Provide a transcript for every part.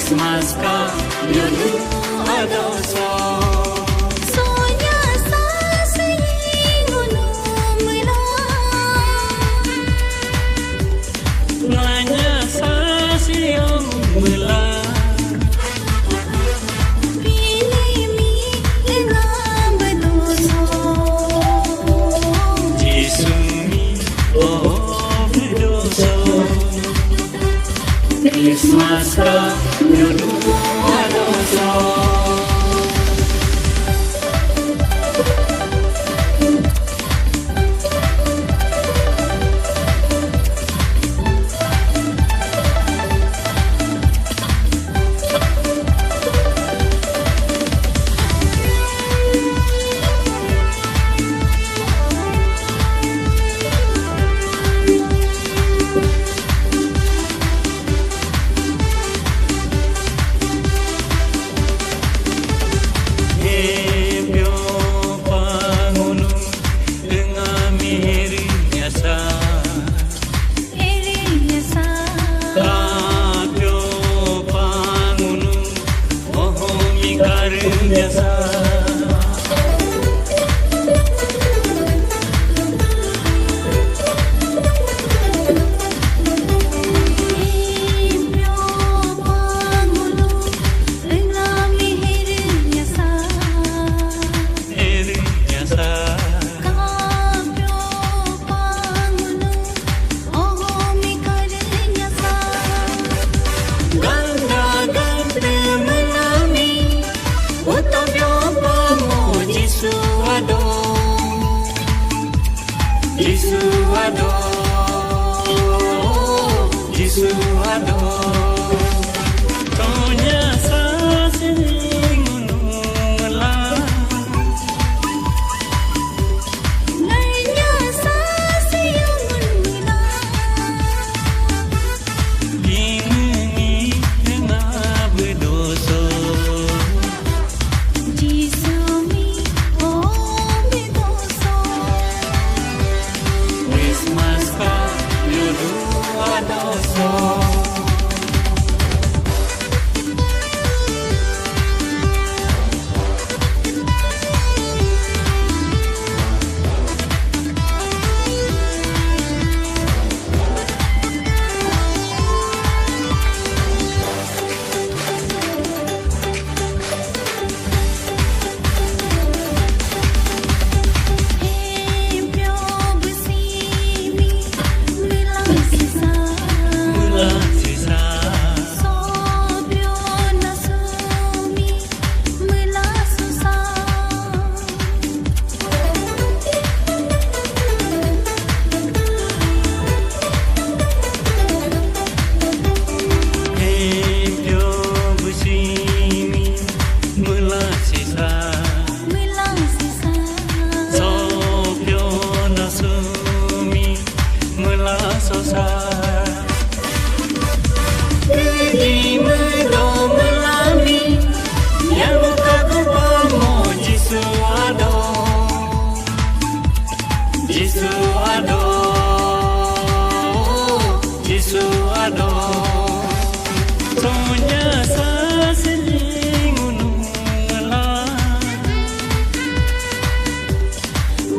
Christmas ka yulu adoso Sonya sa singunu mula Nanya sa siyong mula Pili mi enam bedoso Jisumi oh bedoso Christmas ka yulu adoso Jisu ado Tonya sa singunu mula Nanya sa siyong mula Dingi na bedoso Jisumi oh bedoso Christmas ka yulu adoso Jisu ado Tonya sa singunu mula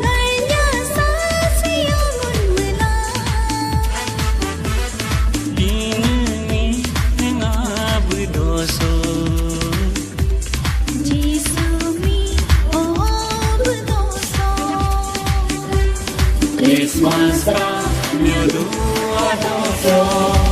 Nanya sa siyong mula Dingi na bedoso Jisumi oh bedoso Christmas ka yulu adoso